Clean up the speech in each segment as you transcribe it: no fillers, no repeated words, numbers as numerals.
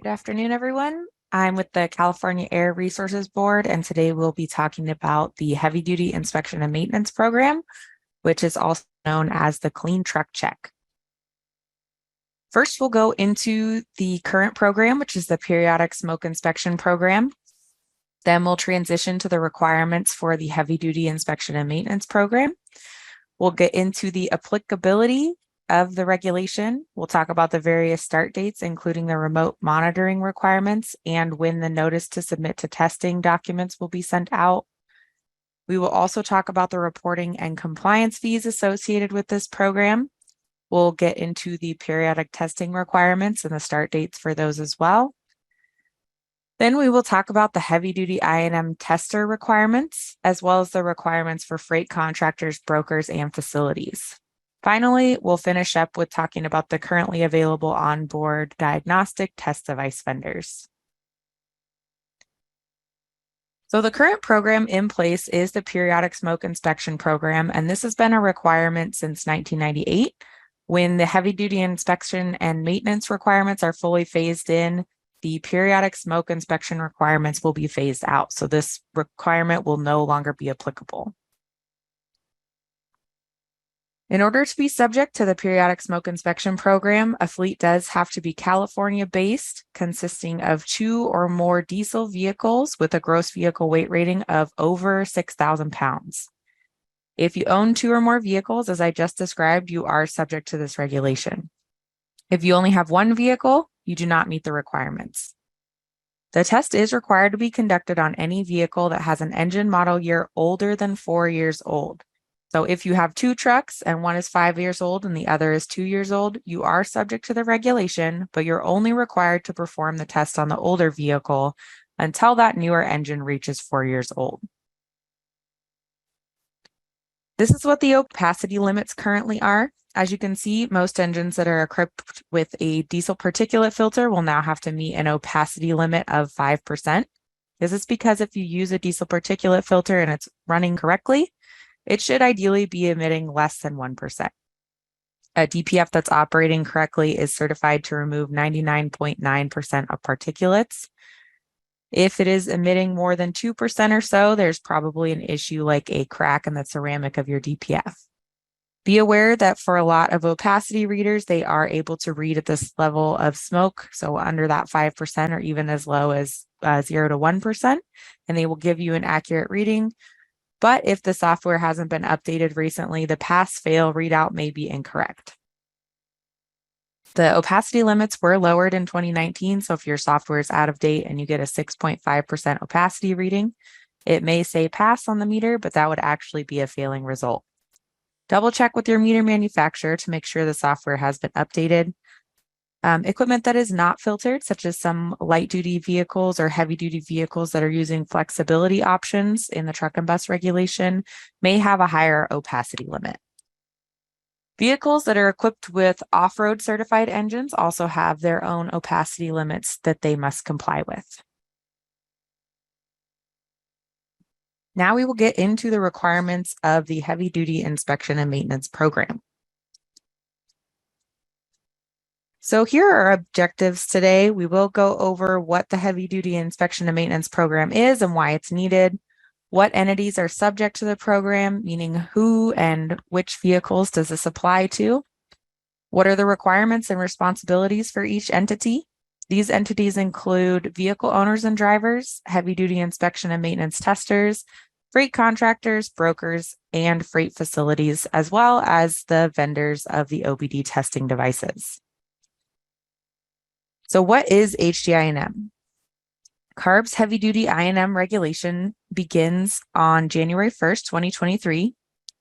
Good afternoon, everyone. I'm with the California Air Resources Board, and today we'll be talking about the Heavy Duty Inspection and Maintenance Program, which is also known as the Clean Truck Check. First, we'll go into the current program, which is the Periodic Smoke Inspection Program. Then we'll transition to the requirements for the Heavy Duty Inspection and Maintenance Program. We'll get into the applicability of the regulation. We'll talk about the various start dates, including the remote monitoring requirements and when the notice to submit to testing documents will be sent out. We will also talk about the reporting and compliance fees associated with this program. We'll get into the periodic testing requirements and the start dates for those as well. Then we will talk about the heavy-duty I&M tester requirements, as well as the requirements for freight contractors, brokers, and facilities. Finally, we'll finish up with talking about the currently available onboard diagnostic test device vendors. So the current program in place is the Periodic Smoke Inspection Program, and this has been a requirement since 1998. When the heavy-duty inspection and maintenance requirements are fully phased in, the periodic smoke inspection requirements will be phased out. So this requirement will no longer be applicable. In order to be subject to the periodic smoke inspection program, a fleet does have to be California-based, consisting of 2 or more diesel vehicles with a gross vehicle weight rating of over 6,000 pounds. If you own 2 or more vehicles, as I just described, you are subject to this regulation. If you only have 1 vehicle, you do not meet the requirements. The test is required to be conducted on any vehicle that has an engine model year older than 4 years old. So if you have 2 trucks and one is 5 years old and the other is 2 years old, you are subject to the regulation, but you're only required to perform the test on the older vehicle until that newer engine reaches 4 years old. This is what the opacity limits currently are. As you can see, most engines that are equipped with a diesel particulate filter will now have to meet an opacity limit of 5%. This is because if you use a diesel particulate filter and it's running correctly, it should ideally be emitting less than 1%. A DPF that's operating correctly is certified to remove 99.9% of particulates. If it is emitting more than 2% or so, there's probably an issue like a crack in the ceramic of your DPF. Be aware that for a lot of opacity readers, they are able to read at this level of smoke, so under that 5% or even as low as 0 to 1%, and they will give you an accurate reading. But if the software hasn't been updated recently, the pass-fail readout may be incorrect. The opacity limits were lowered in 2019, so if your software is out of date and you get a 6.5% opacity reading, it may say pass on the meter, but that would actually be a failing result. Double check with your meter manufacturer to make sure the software has been updated. Equipment that is not filtered, such as some light-duty vehicles or heavy-duty vehicles that are using flexibility options in the truck and bus regulation, may have a higher opacity limit. Vehicles that are equipped with off-road certified engines also have their own opacity limits that they must comply with. Now we will get into the requirements of the heavy-duty inspection and maintenance program. So here are our objectives today. We will go over what the heavy-duty inspection and maintenance program is and why it's needed, what entities are subject to the program, meaning who and which vehicles does this apply to, what are the requirements and responsibilities for each entity. These entities include vehicle owners and drivers, heavy-duty inspection and maintenance testers, freight contractors, brokers, and freight facilities, as well as the vendors of the OBD testing devices. So what is HDI&M? CARB's heavy-duty I&M regulation begins on January 1st, 2023.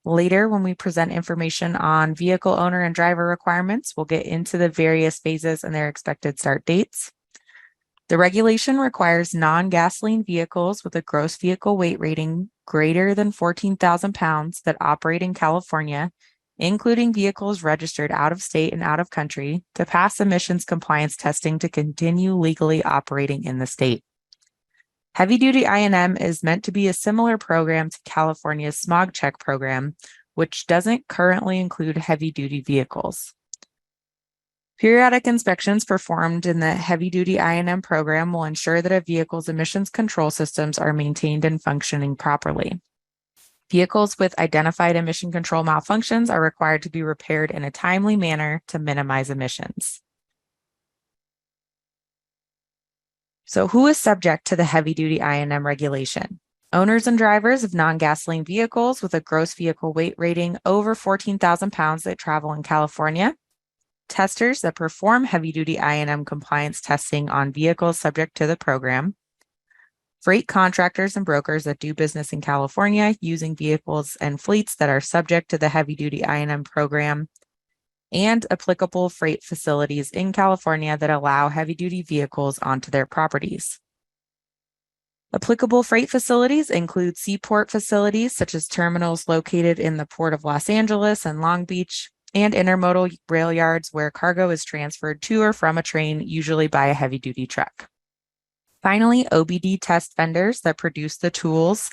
Later, when we present information on vehicle owner and driver requirements, we'll get into the various phases and their expected start dates. The regulation requires non-gasoline vehicles with a gross vehicle weight rating greater than 14,000 pounds that operate in California, including vehicles registered out of state and out of country, to pass emissions compliance testing to continue legally operating in the state. Heavy-duty I&M is meant to be a similar program to California's smog check program, which doesn't currently include heavy-duty vehicles. Periodic inspections performed in the heavy-duty I&M program will ensure that a vehicle's emissions control systems are maintained and functioning properly. Vehicles with identified emission control malfunctions are required to be repaired in a timely manner to minimize emissions. So who is subject to the heavy-duty I&M regulation? Owners and drivers of non-gasoline vehicles with a gross vehicle weight rating over 14,000 pounds that travel in California, testers that perform heavy-duty I&M compliance testing on vehicles subject to the program, freight contractors and brokers that do business in California using vehicles and fleets that are subject to the heavy-duty I&M program, and applicable freight facilities in California that allow heavy-duty vehicles onto their properties. Applicable freight facilities include seaport facilities such as terminals located in the Port of Los Angeles and Long Beach, and intermodal rail yards where cargo is transferred to or from a train, usually by a heavy-duty truck. Finally, OBD test vendors that produce the tools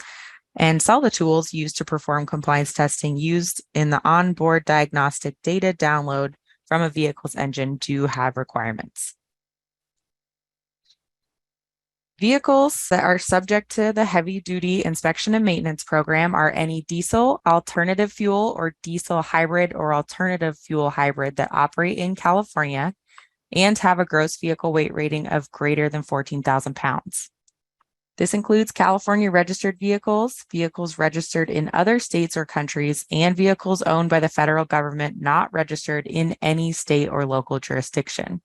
and sell the tools used to perform compliance testing used in the onboard diagnostic data download from a vehicle's engine do have requirements. Vehicles that are subject to the heavy-duty inspection and maintenance program are any diesel, alternative fuel, or diesel hybrid or alternative fuel hybrid that operate in California and have a gross vehicle weight rating of greater than 14,000 pounds. This includes California registered vehicles, vehicles registered in other states or countries, and vehicles owned by the federal government not registered in any state or local jurisdiction.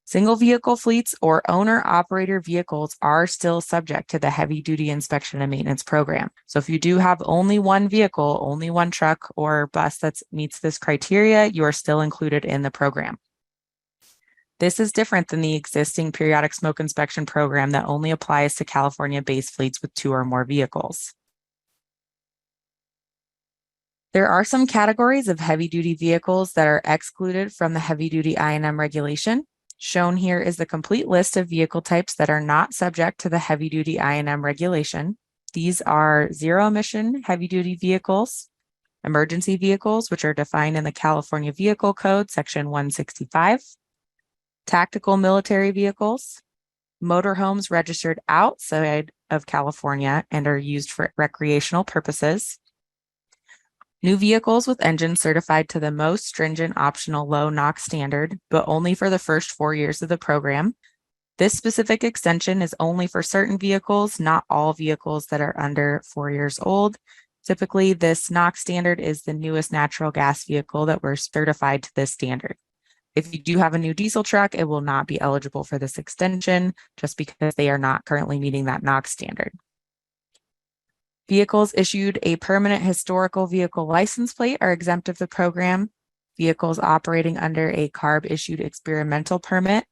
Single vehicle fleets or owner-operator vehicles are still subject to the heavy-duty inspection and maintenance program. So if you do have only one vehicle, only one truck or bus that meets this criteria, you are still included in the program. This is different than the existing periodic smoke inspection program that only applies to California-based fleets with 2 or more vehicles. There are some categories of heavy-duty vehicles that are excluded from the heavy-duty I&M regulation. Shown here is the complete list of vehicle types that are not subject to the heavy-duty I&M regulation. These are zero-emission heavy-duty vehicles, emergency vehicles, which are defined in the California Vehicle Code, Section 165, tactical military vehicles, motorhomes registered outside of California and are used for recreational purposes, new vehicles with engines certified to the most stringent optional low NOx standard, but only for the first 4 years of the program. This specific extension is only for certain vehicles, not all vehicles that are under 4 years old. Typically, this NOx standard is the newest natural gas vehicle that were certified to this standard. If you do have a new diesel truck, it will not be eligible for this extension just because they are not currently meeting that NOx standard. Vehicles issued a permanent historical vehicle license plate are exempt of the program. Vehicles operating under a CARB issued experimental permit.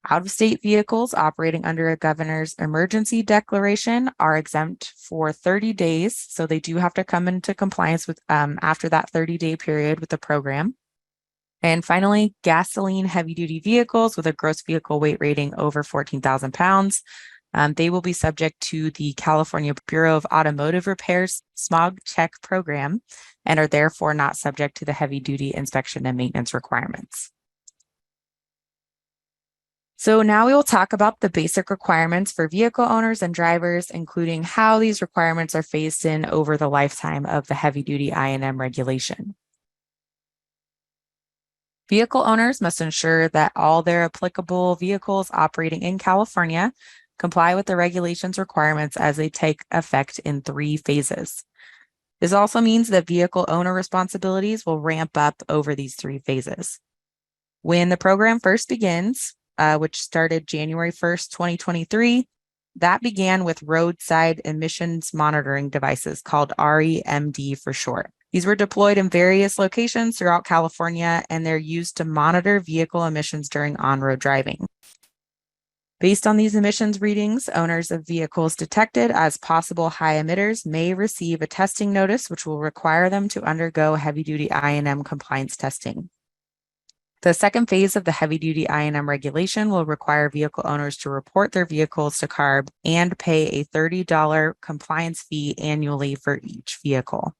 Out-of-state vehicles operating under a governor's emergency declaration are exempt for 30 days. So they do have to come into compliance with after that 30-day period with the program. And finally, gasoline heavy-duty vehicles with a gross vehicle weight rating over 14,000 pounds. They will be subject to the California Bureau of Automotive Repairs smog check program and are therefore not subject to the heavy-duty inspection and maintenance requirements. So now we will talk about the basic requirements for vehicle owners and drivers, including how these requirements are phased in over the lifetime of the heavy-duty I&M regulation. Vehicle owners must ensure that all their applicable vehicles operating in California comply with the regulations requirements as they take effect in 3 phases. This also means that vehicle owner responsibilities will ramp up over these 3 phases. When the program first begins, which started January 1st, 2023, that began with roadside emissions monitoring devices called REMD for short. These were deployed in various locations throughout California, and they're used to monitor vehicle emissions during on-road driving. Based on these emissions readings, owners of vehicles detected as possible high emitters may receive a testing notice, which will require them to undergo heavy-duty I&M compliance testing. The second phase of the heavy-duty I&M regulation will require vehicle owners to report their vehicles to CARB and pay a $30 compliance fee annually for each vehicle.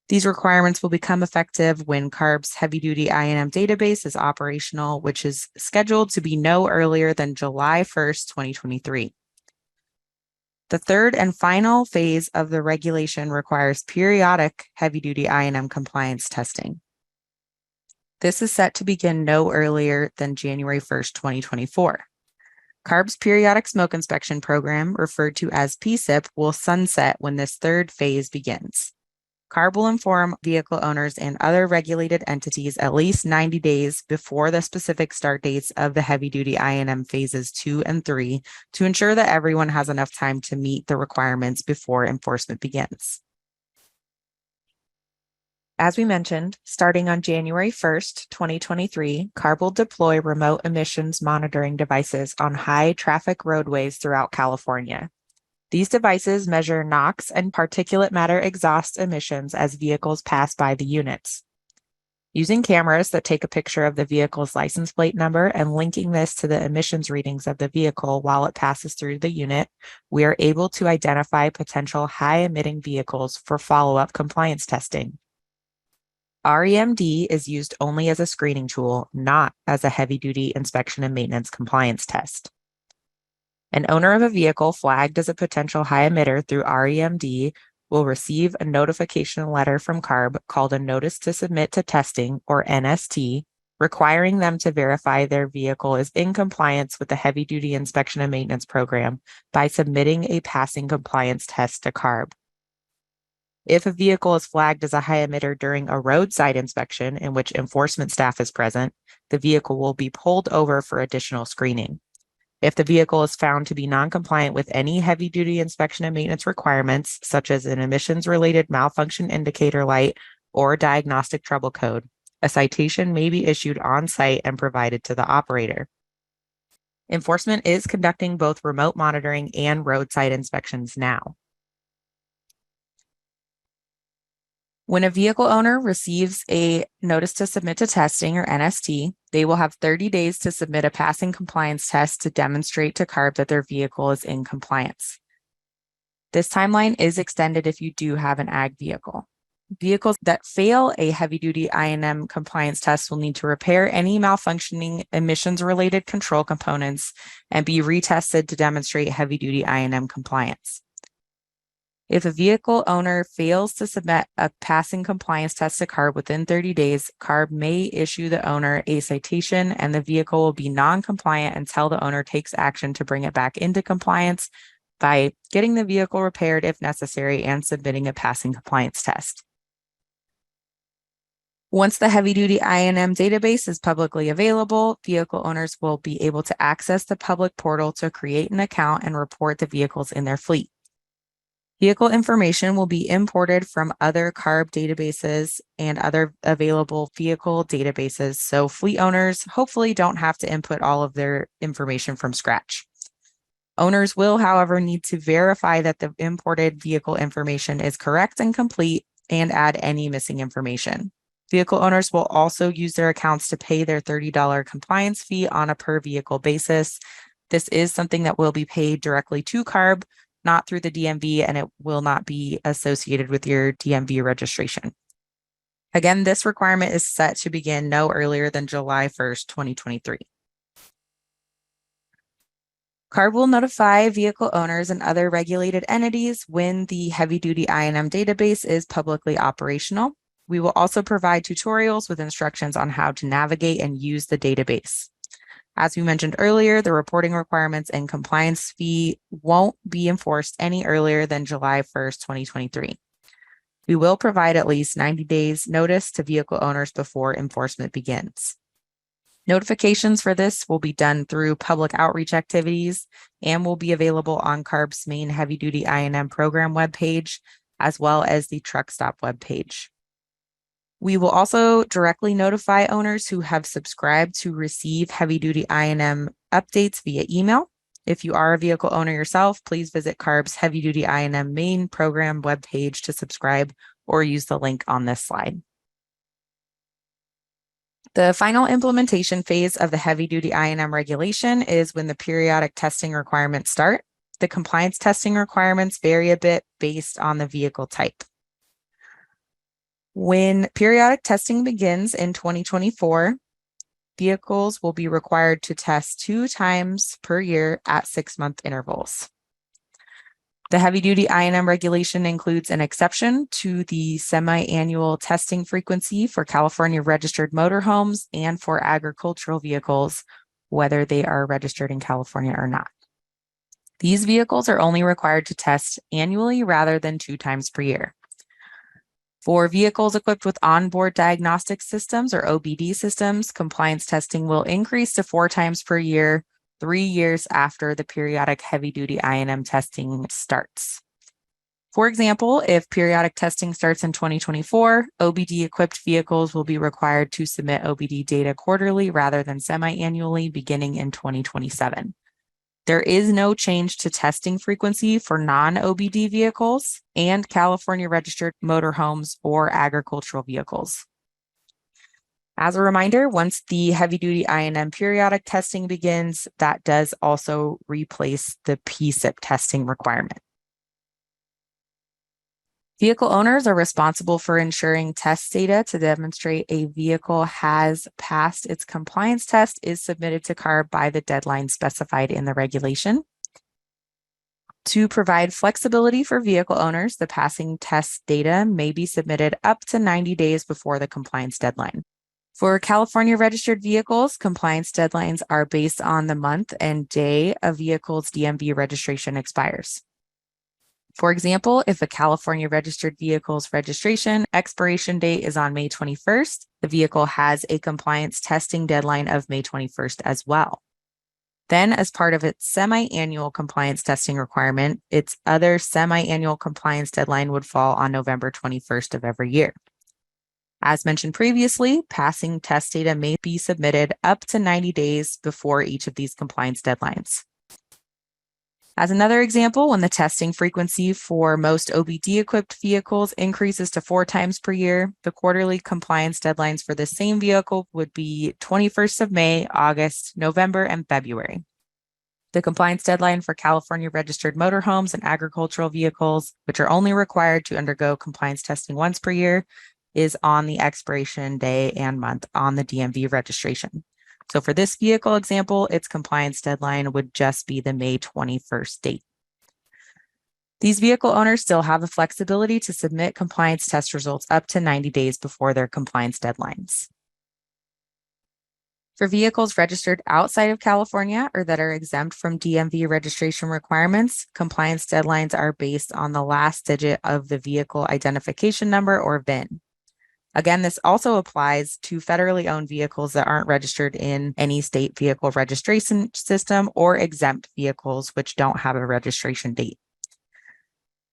These requirements will become effective when CARB's heavy-duty I&M database is operational, which is scheduled to be no earlier than July 1st, 2023. The third and final phase of the regulation requires periodic heavy-duty I&M compliance testing. This is set to begin no earlier than January 1st, 2024. CARB's periodic smoke inspection program, referred to as PSIP, will sunset when this third phase begins. CARB will inform vehicle owners and other regulated entities at least 90 days before the specific start dates of the heavy-duty I&M phases 2 and 3 to ensure that everyone has enough time to meet the requirements before enforcement begins. As we mentioned, starting on January 1st, 2023, CARB will deploy remote emissions monitoring devices on high traffic roadways throughout California. These devices measure NOx and particulate matter exhaust emissions as vehicles pass by the units. Using cameras that take a picture of the vehicle's license plate number and linking this to the emissions readings of the vehicle while it passes through the unit, we are able to identify potential high-emitting vehicles for follow-up compliance testing. REMD is used only as a screening tool, not as a heavy-duty inspection and maintenance compliance test. An owner of a vehicle flagged as a potential high emitter through REMD will receive a notification letter from CARB called a Notice to Submit to Testing, or NST, requiring them to verify their vehicle is in compliance with the heavy-duty inspection and maintenance program by submitting a passing compliance test to CARB. If a vehicle is flagged as a high emitter during a roadside inspection in which enforcement staff is present, the vehicle will be pulled over for additional screening. If the vehicle is found to be non-compliant with any heavy-duty inspection and maintenance requirements, such as an emissions-related malfunction indicator light or diagnostic trouble code, a citation may be issued on-site and provided to the operator. Enforcement is conducting both remote monitoring and roadside inspections now. When a vehicle owner receives a Notice to Submit to Testing, or NST, they will have 30 days to submit a passing compliance test to demonstrate to CARB that their vehicle is in compliance. This timeline is extended if you do have an ag vehicle. Vehicles that fail a heavy-duty I&M compliance test will need to repair any malfunctioning emissions-related control components and be retested to demonstrate heavy-duty I&M compliance. If a vehicle owner fails to submit a passing compliance test to CARB within 30 days, CARB may issue the owner a citation and the vehicle will be non-compliant until the owner takes action to bring it back into compliance by getting the vehicle repaired if necessary and submitting a passing compliance test. Once the heavy-duty I&M database is publicly available, vehicle owners will be able to access the public portal to create an account and report the vehicles in their fleet. Vehicle information will be imported from other CARB databases and other available vehicle databases, so fleet owners hopefully don't have to input all of their information from scratch. Owners will, however, need to verify that the imported vehicle information is correct and complete and add any missing information. Vehicle owners will also use their accounts to pay their $30 compliance fee on a per vehicle basis. This is something that will be paid directly to CARB, not through the DMV, and it will not be associated with your DMV registration. Again, this requirement is set to begin no earlier than July 1st, 2023. CARB will notify vehicle owners and other regulated entities when the heavy-duty I&M database is publicly operational. We will also provide tutorials with instructions on how to navigate and use the database. As we mentioned earlier, the reporting requirements and compliance fee won't be enforced any earlier than July 1st, 2023. We will provide at least 90 days notice to vehicle owners before enforcement begins. Notifications for this will be done through public outreach activities and will be available on CARB's main heavy-duty I&M program webpage, as well as the truck stop webpage. We will also directly notify owners who have subscribed to receive heavy-duty I&M updates via email. If you are a vehicle owner yourself, please visit CARB's heavy-duty I&M main program webpage to subscribe or use the link on this slide. The final implementation phase of the heavy-duty I&M regulation is when the periodic testing requirements start. The compliance testing requirements vary a bit based on the vehicle type. When periodic testing begins in 2024, vehicles will be required to test 2 times per year at 6-month intervals. The heavy-duty I&M regulation includes an exception to the semi-annual testing frequency for California registered motorhomes and for agricultural vehicles, whether they are registered in California or not. These vehicles are only required to test annually rather than 2 times per year. For vehicles equipped with onboard diagnostic systems or OBD systems, compliance testing will increase to 4 times per year, 3 years after the periodic heavy-duty I&M testing starts. For example, if periodic testing starts in 2024, OBD-equipped vehicles will be required to submit OBD data quarterly rather than semi-annually beginning in 2027. There is no change to testing frequency for non-OBD vehicles and California registered motorhomes or agricultural vehicles. As a reminder, once the heavy-duty I&M periodic testing begins, that does also replace the PSIP testing requirement. Vehicle owners are responsible for ensuring test data to demonstrate a vehicle has passed its compliance test is submitted to CARB by the deadline specified in the regulation. To provide flexibility for vehicle owners, the passing test data may be submitted up to 90 days before the compliance deadline. For California registered vehicles, compliance deadlines are based on the month and day a vehicle's DMV registration expires. For example, if a California registered vehicle's registration expiration date is on May 21st, the vehicle has a compliance testing deadline of May 21st as well. Then, as part of its semi-annual compliance testing requirement, its other semi-annual compliance deadline would fall on November 21st of every year. As mentioned previously, passing test data may be submitted up to 90 days before each of these compliance deadlines. As another example, when the testing frequency for most OBD-equipped vehicles increases to 4 times per year, the quarterly compliance deadlines for the same vehicle would be 21st of May, August, November, and February. The compliance deadline for California registered motorhomes and agricultural vehicles, which are only required to undergo compliance testing once per year, is on the expiration day and month on the DMV registration. So for this vehicle example, its compliance deadline would just be the May 21st date. These vehicle owners still have the flexibility to submit compliance test results up to 90 days before their compliance deadlines. For vehicles registered outside of California or that are exempt from DMV registration requirements, compliance deadlines are based on the last digit of the vehicle identification number or VIN. Again, this also applies to federally owned vehicles that aren't registered in any state vehicle registration system or exempt vehicles which don't have a registration date.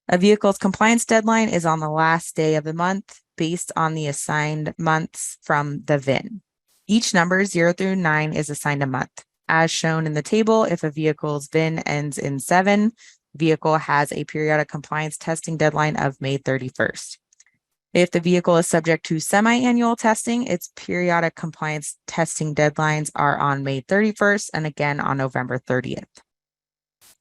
A vehicle's compliance deadline is on the last day of the month based on the assigned months from the VIN. Each number 0 through 9 is assigned a month. As shown in the table, if a vehicle's VIN ends in 7, the vehicle has a periodic compliance testing deadline of May 31st. If the vehicle is subject to semi-annual testing, its periodic compliance testing deadlines are on May 31st and again on November 30th.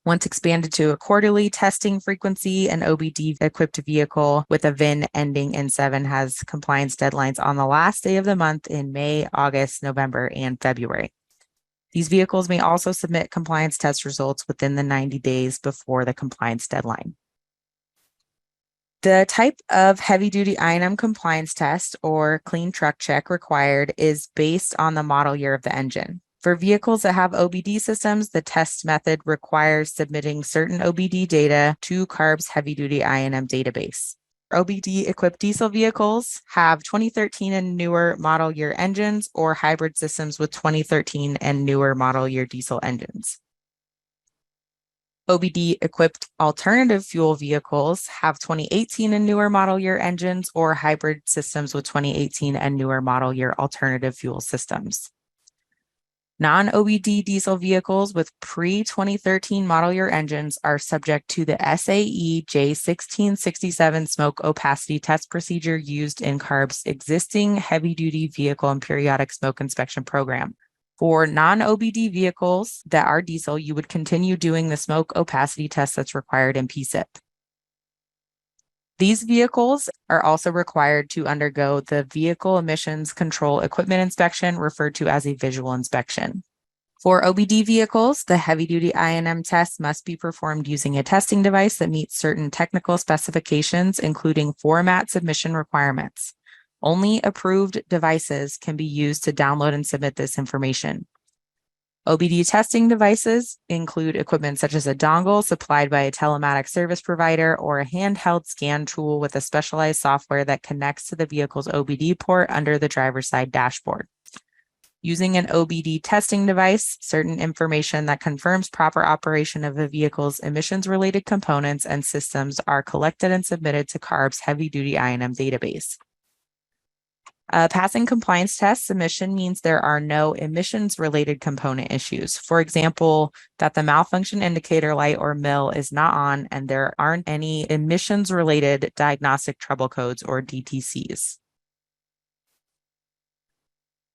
Once expanded to a quarterly testing frequency, an OBD-equipped vehicle with a VIN ending in 7 has compliance deadlines on the last day of the month in May, August, November, and February. These vehicles may also submit compliance test results within the 90 days before the compliance deadline. The type of heavy-duty I&M compliance test or clean truck check required is based on the model year of the engine. For vehicles that have OBD systems, the test method requires submitting certain OBD data to CARB's heavy-duty I&M database. OBD-equipped diesel vehicles have 2013 and newer model year engines or hybrid systems with 2013 and newer model year diesel engines. OBD-equipped alternative fuel vehicles have 2018 and newer model year engines or hybrid systems with 2018 and newer model year alternative fuel systems. Non-OBD diesel vehicles with pre-2013 model year engines are subject to the SAE J1667 smoke opacity test procedure used in CARB's existing heavy-duty vehicle and periodic smoke inspection program. For non-OBD vehicles that are diesel, you would continue doing the smoke opacity test that's required in PSIP. These vehicles are also required to undergo the Vehicle Emissions Control Equipment Inspection, referred to as a visual inspection. For OBD vehicles, the heavy-duty I&M test must be performed using a testing device that meets certain technical specifications, including format submission requirements. Only approved devices can be used to download and submit this information. OBD testing devices include equipment such as a dongle supplied by a telematic service provider or a handheld scan tool with a specialized software that connects to the vehicle's OBD port under the driver's side dashboard. Using an OBD testing device, certain information that confirms proper operation of the vehicle's emissions-related components and systems are collected and submitted to CARB's heavy-duty I&M database. Passing compliance test submission means there are no emissions-related component issues. For example, that the malfunction indicator light or MIL is not on and there aren't any emissions-related diagnostic trouble codes or DTCs.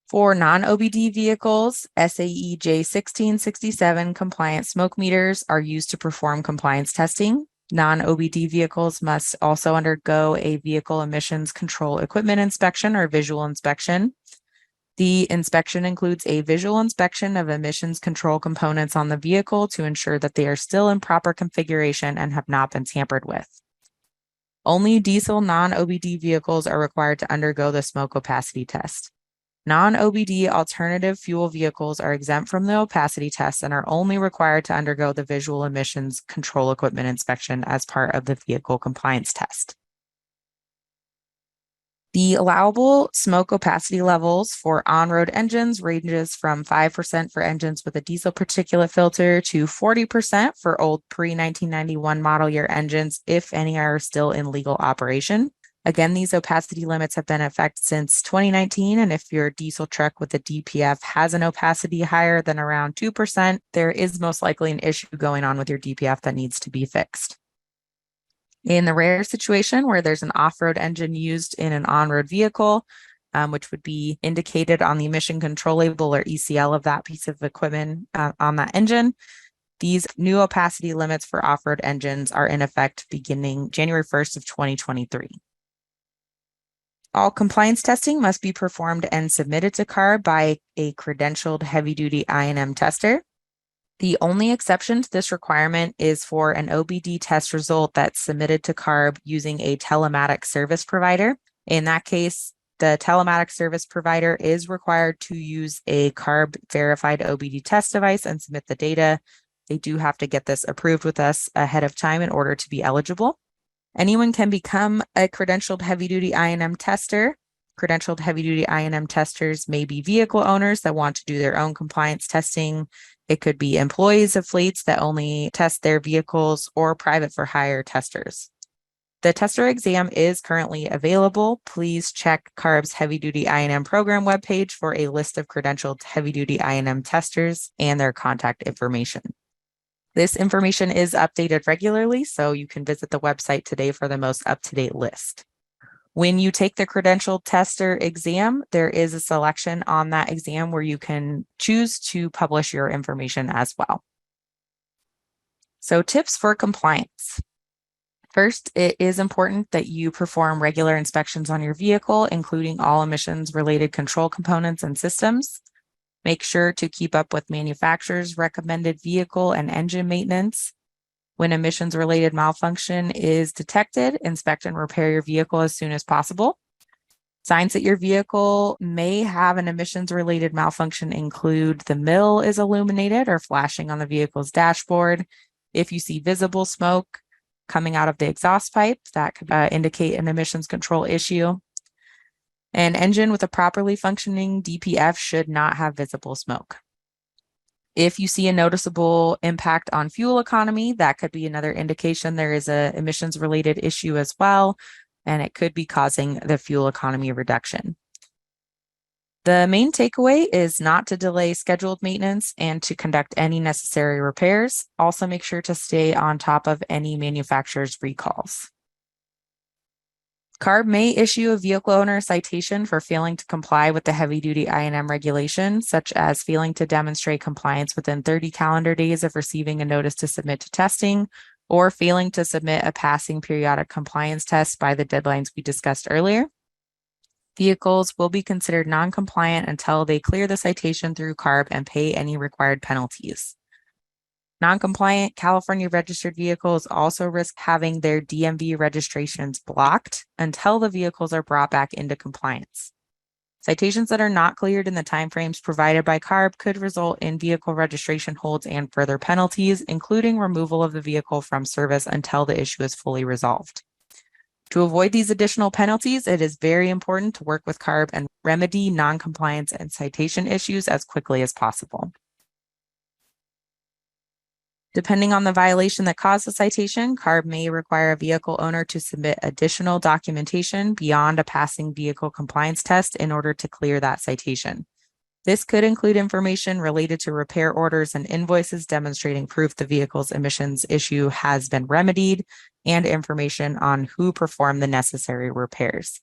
For non-OBD vehicles, SAE J1667 compliant smoke meters are used to perform compliance testing. Non-OBD vehicles must also undergo a vehicle emissions control equipment inspection or visual inspection. The inspection includes a visual inspection of emissions control components on the vehicle to ensure that they are still in proper configuration and have not been tampered with. Only diesel non-OBD vehicles are required to undergo the smoke opacity test. Non-OBD alternative fuel vehicles are exempt from the opacity test and are only required to undergo the visual emissions control equipment inspection as part of the vehicle compliance test. The allowable smoke opacity levels for on-road engines ranges from 5% for engines with a diesel particulate filter to 40% for old pre-1991 model year engines, if any are still in legal operation. Again, these opacity limits have been in effect since 2019, and if your diesel truck with a DPF has an opacity higher than around 2%, there is most likely an issue going on with your DPF that needs to be fixed. In the rare situation where there's an off-road engine used in an on-road vehicle, which would be indicated on the emission control label or ECL of that piece of equipment on that engine, these new opacity limits for off-road engines are in effect beginning January 1st of 2023. All compliance testing must be performed and submitted to CARB by a credentialed heavy-duty I&M tester. The only exception to this requirement is for an OBD test result that's submitted to CARB using a telematic service provider. In that case, the telematic service provider is required to use a CARB verified OBD test device and submit the data. They do have to get this approved with us ahead of time in order to be eligible. Anyone can become a credentialed heavy-duty I&M tester. Credentialed heavy-duty I&M testers may be vehicle owners that want to do their own compliance testing. It could be employees of fleets that only test their vehicles or private for hire testers. The tester exam is currently available. Please check CARB's heavy-duty I&M program webpage for a list of credentialed heavy-duty I&M testers and their contact information. This information is updated regularly, so you can visit the website today for the most up-to-date list. When you take the credentialed tester exam, there is a selection on that exam where you can choose to publish your information as well. So, tips for compliance. First, it is important that you perform regular inspections on your vehicle, including all emissions-related control components and systems. Make sure to keep up with manufacturer's recommended vehicle and engine maintenance. When emissions-related malfunction is detected, inspect and repair your vehicle as soon as possible. Signs that your vehicle may have an emissions-related malfunction include the MIL is illuminated or flashing on the vehicle's dashboard. If you see visible smoke coming out of the exhaust pipe, that could indicate an emissions control issue. An engine with a properly functioning DPF should not have visible smoke. If you see a noticeable impact on fuel economy, that could be another indication there is an emissions-related issue as well, and it could be causing the fuel economy reduction. The main takeaway is not to delay scheduled maintenance and to conduct any necessary repairs. Also, make sure to stay on top of any manufacturer's recalls. CARB may issue a vehicle owner a citation for failing to comply with the heavy-duty I&M regulation, such as failing to demonstrate compliance within 30 calendar days of receiving a notice to submit to testing, or failing to submit a passing periodic compliance test by the deadlines we discussed earlier. Vehicles will be considered non-compliant until they clear the citation through CARB and pay any required penalties. Non-compliant California registered vehicles also risk having their DMV registrations blocked until the vehicles are brought back into compliance. Citations that are not cleared in the timeframes provided by CARB could result in vehicle registration holds and further penalties, including removal of the vehicle from service until the issue is fully resolved. To avoid these additional penalties, it is very important to work with CARB and remedy non-compliance and citation issues as quickly as possible. Depending on the violation that caused the citation, CARB may require a vehicle owner to submit additional documentation beyond a passing vehicle compliance test in order to clear that citation. This could include information related to repair orders and invoices demonstrating proof the vehicle's emissions issue has been remedied, and information on who performed the necessary repairs.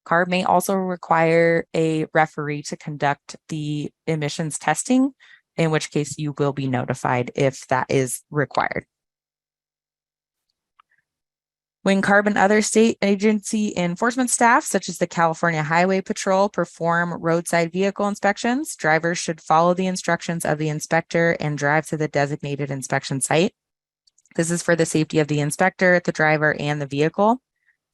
CARB may also require a referee to conduct the emissions testing, in which case you will be notified if that is required. When CARB and other state agency enforcement staff, such as the California Highway Patrol, perform roadside vehicle inspections, drivers should follow the instructions of the inspector and drive to the designated inspection site. This is for the safety of the inspector, the driver, and the vehicle.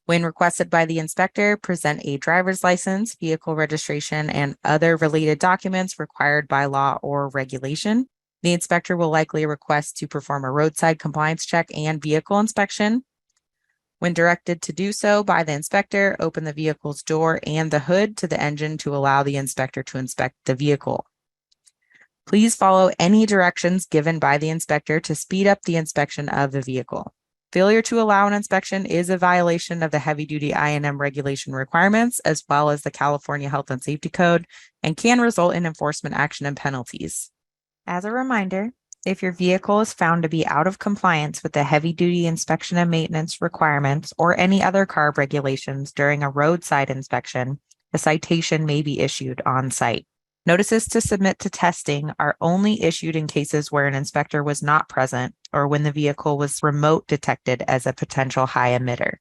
When requested by the inspector, present a driver's license, vehicle registration, and other related documents required by law or regulation. The inspector will likely request to perform a roadside compliance check and vehicle inspection. When directed to do so by the inspector, open the vehicle's door and the hood to the engine to allow the inspector to inspect the vehicle. Please follow any directions given by the inspector to speed up the inspection of the vehicle. Failure to allow an inspection is a violation of the heavy-duty I&M regulation requirements, as well as the California Health and Safety Code, and can result in enforcement action and penalties. As a reminder, if your vehicle is found to be out of compliance with the heavy-duty inspection and maintenance requirements or any other CARB regulations during a roadside inspection, a citation may be issued on site. Notices to submit to testing are only issued in cases where an inspector was not present or when the vehicle was remote detected as a potential high emitter.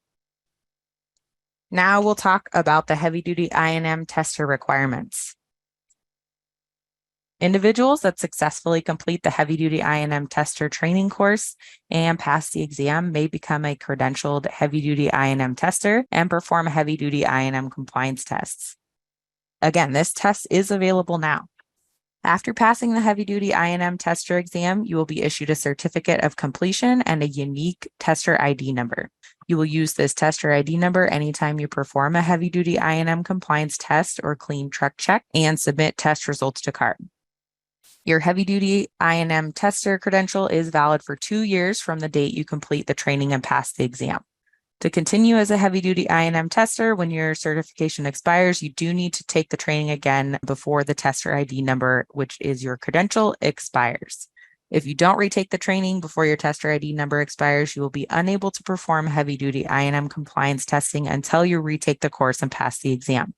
Now we'll talk about the heavy-duty I&M tester requirements. Individuals that successfully complete the heavy-duty I&M tester training course and pass the exam may become a credentialed heavy-duty I&M tester and perform heavy-duty I&M compliance tests. Again, this test is available now. After passing the heavy-duty I&M tester exam, you will be issued a certificate of completion and a unique tester ID number. You will use this tester ID number anytime you perform a heavy-duty I&M compliance test or clean truck check and submit test results to CARB. Your heavy-duty I&M tester credential is valid for 2 years from the date you complete the training and pass the exam. To continue as a heavy-duty I&M tester, when your certification expires, you do need to take the training again before the tester ID number, which is your credential, expires. If you don't retake the training before your tester ID number expires, you will be unable to perform heavy-duty I&M compliance testing until you retake the course and pass the exam.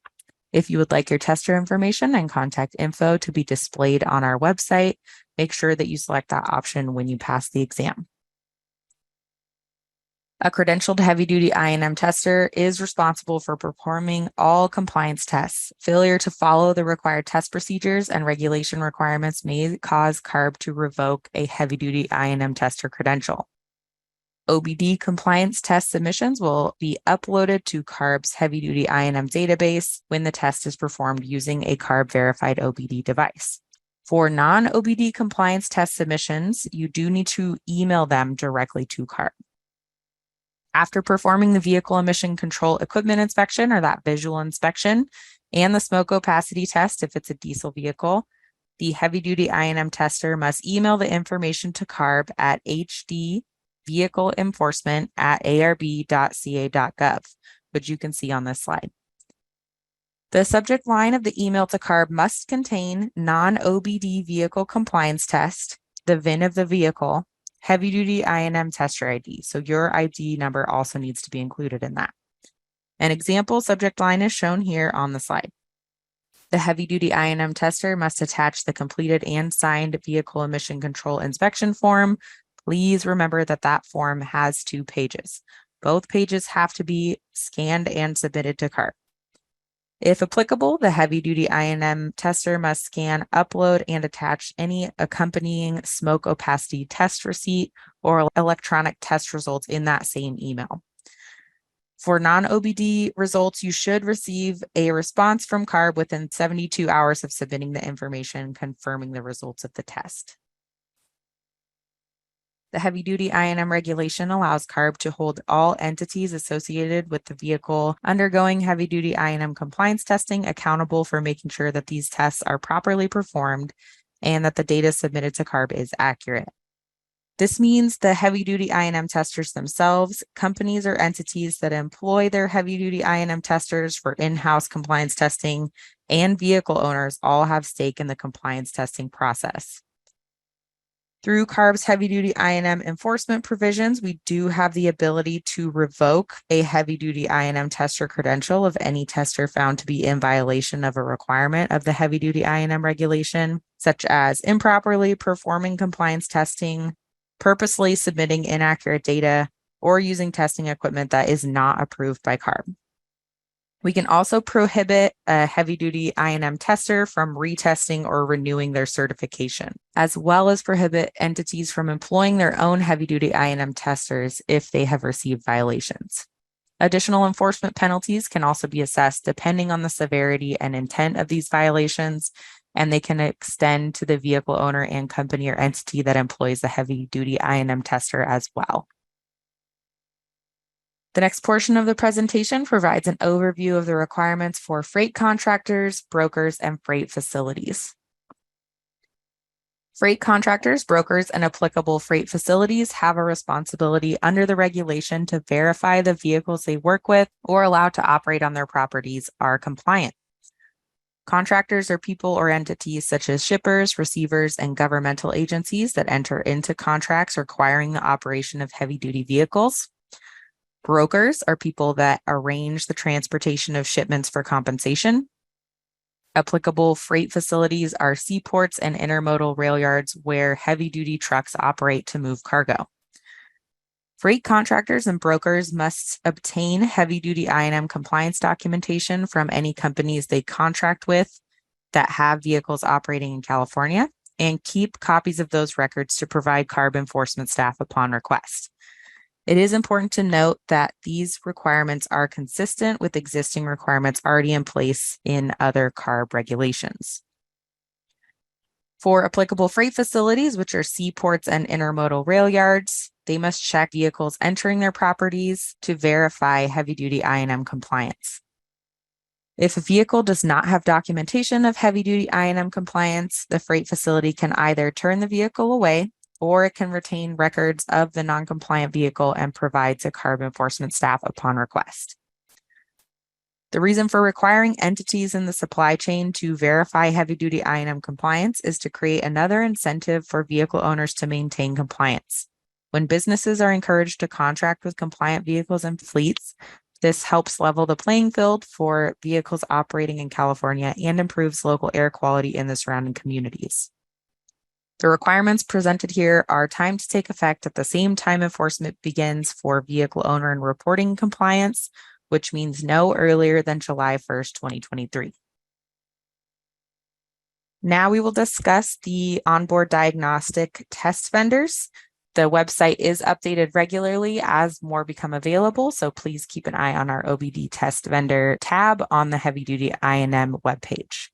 If you would like your tester information and contact info to be displayed on our website, make sure that you select that option when you pass the exam. A credentialed heavy-duty I&M tester is responsible for performing all compliance tests. Failure to follow the required test procedures and regulation requirements may cause CARB to revoke a heavy-duty I&M tester credential. OBD compliance test submissions will be uploaded to CARB's heavy-duty I&M database when the test is performed using a CARB-verified OBD device. For non-OBD compliance test submissions, you do need to email them directly to CARB. After performing the vehicle emission control equipment inspection, or that visual inspection, and the smoke opacity test if it's a diesel vehicle, the heavy-duty I&M tester must email the information to CARB at hdvehicleenforcement@arb.ca.gov, which you can see on this slide. The subject line of the email to CARB must contain non-OBD vehicle compliance test, the VIN of the vehicle, heavy-duty I&M tester ID. So your ID number also needs to be included in that. An example subject line is shown here on the slide. The heavy-duty I&M tester must attach the completed and signed vehicle emission control inspection form. Please remember that that form has 2 pages. Both pages have to be scanned and submitted to CARB. If applicable, the heavy-duty I&M tester must scan, upload, and attach any accompanying smoke opacity test receipt or electronic test results in that same email. For non-OBD results, you should receive a response from CARB within 72 hours of submitting the information confirming the results of the test. The heavy-duty I&M regulation allows CARB to hold all entities associated with the vehicle undergoing heavy-duty I&M compliance testing accountable for making sure that these tests are properly performed and that the data submitted to CARB is accurate. This means the heavy-duty I&M testers themselves, companies or entities that employ their heavy-duty I&M testers for in-house compliance testing, and vehicle owners all have stake in the compliance testing process. Through CARB's heavy-duty I&M enforcement provisions, we do have the ability to revoke a heavy-duty I&M tester credential of any tester found to be in violation of a requirement of the heavy-duty I&M regulation, such as improperly performing compliance testing, purposely submitting inaccurate data, or using testing equipment that is not approved by CARB. We can also prohibit a heavy-duty I&M tester from retesting or renewing their certification, as well as prohibit entities from employing their own heavy-duty I&M testers if they have received violations. Additional enforcement penalties can also be assessed depending on the severity and intent of these violations, and they can extend to the vehicle owner and company or entity that employs the heavy-duty I&M tester as well. The next portion of the presentation provides an overview of the requirements for freight contractors, brokers, and freight facilities. Freight contractors, brokers, and applicable freight facilities have a responsibility under the regulation to verify the vehicles they work with or allow to operate on their properties are compliant. Contractors are people or entities such as shippers, receivers, and governmental agencies that enter into contracts requiring the operation of heavy-duty vehicles. Brokers are people that arrange the transportation of shipments for compensation. Applicable freight facilities are seaports and intermodal rail yards where heavy-duty trucks operate to move cargo. Freight contractors and brokers must obtain heavy-duty I&M compliance documentation from any companies they contract with that have vehicles operating in California and keep copies of those records to provide CARB enforcement staff upon request. It is important to note that these requirements are consistent with existing requirements already in place in other CARB regulations. For applicable freight facilities, which are seaports and intermodal rail yards, they must check vehicles entering their properties to verify heavy-duty I&M compliance. If a vehicle does not have documentation of heavy-duty I&M compliance, the freight facility can either turn the vehicle away or it can retain records of the non-compliant vehicle and provide to CARB enforcement staff upon request. The reason for requiring entities in the supply chain to verify heavy-duty I&M compliance is to create another incentive for vehicle owners to maintain compliance. When businesses are encouraged to contract with compliant vehicles and fleets, this helps level the playing field for vehicles operating in California and improves local air quality in the surrounding communities. The requirements presented here are timed to take effect at the same time enforcement begins for vehicle owner and reporting compliance, which means no earlier than July 1st, 2023. Now we will discuss the onboard diagnostic test vendors. The website is updated regularly as more become available, so please keep an eye on our OBD test vendor tab on the heavy-duty I&M webpage.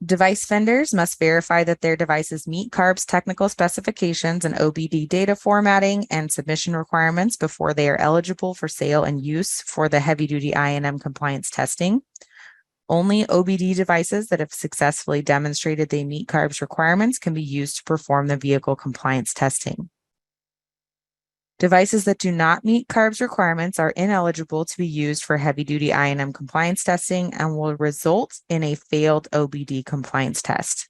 Device vendors must verify that their devices meet CARB's technical specifications and OBD data formatting and submission requirements before they are eligible for sale and use for the heavy-duty I&M compliance testing. Only OBD devices that have successfully demonstrated they meet CARB's requirements can be used to perform the vehicle compliance testing. Devices that do not meet CARB's requirements are ineligible to be used for heavy-duty I&M compliance testing and will result in a failed OBD compliance test.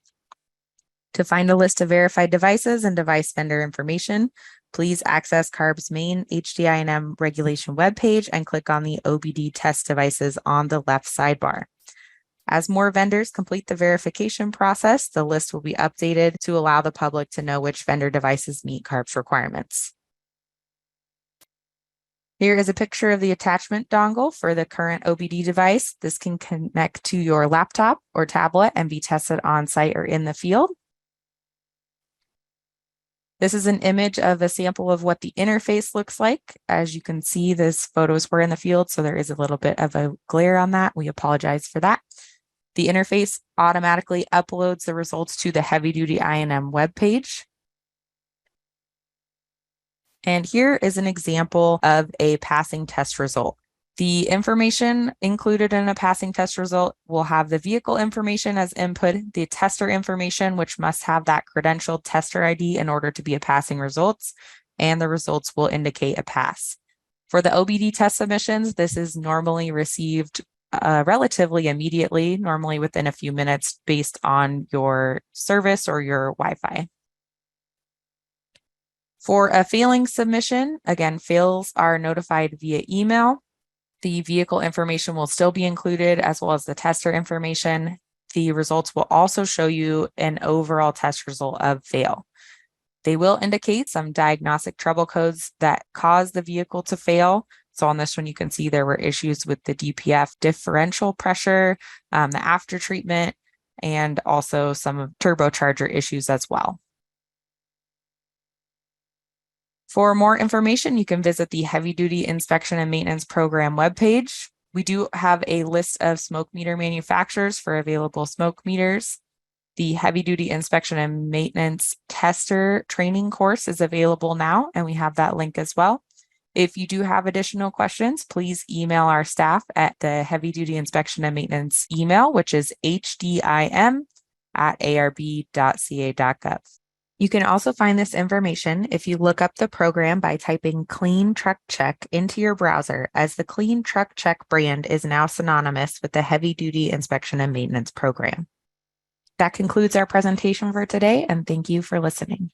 To find a list of verified devices and device vendor information, please access CARB's main HDI&M regulation webpage and click on the OBD test devices on the left sidebar. As more vendors complete the verification process, the list will be updated to allow the public to know which vendor devices meet CARB's requirements. Here is a picture of the attachment dongle for the current OBD device. This can connect to your laptop or tablet and be tested on site or in the field. This is an image of a sample of what the interface looks like. As you can see, this photos were in the field, so there is a little bit of a glare on that. We apologize for that. The interface automatically uploads the results to the heavy-duty I&M webpage. And here is an example of a passing test result. The information included in a passing test result will have the vehicle information as input, the tester information, which must have that credentialed tester ID in order to be a passing results, and the results will indicate a pass. For the OBD test submissions, this is normally received relatively immediately, normally within a few minutes based on your service or your Wi-Fi. For a failing submission, again, fails are notified via email. The vehicle information will still be included as well as the tester information. The results will also show you an overall test result of fail. They will indicate some diagnostic trouble codes that cause the vehicle to fail. So on this one, you can see there were issues with the DPF differential pressure, the after treatment, and also some turbocharger issues as well. For more information, you can visit the Heavy Duty Inspection and Maintenance Program webpage. We do have a list of smoke meter manufacturers for available smoke meters. The Heavy Duty Inspection and Maintenance Tester training course is available now, and we have that link as well. If you do have additional questions, please email our staff at the Heavy Duty Inspection and Maintenance email, which is hdim@arb.ca.gov. You can also find this information if you look up the program by typing Clean Truck Check into your browser, as the Clean Truck Check brand is now synonymous with the Heavy Duty Inspection and Maintenance Program. That concludes our presentation for today, and thank you for listening.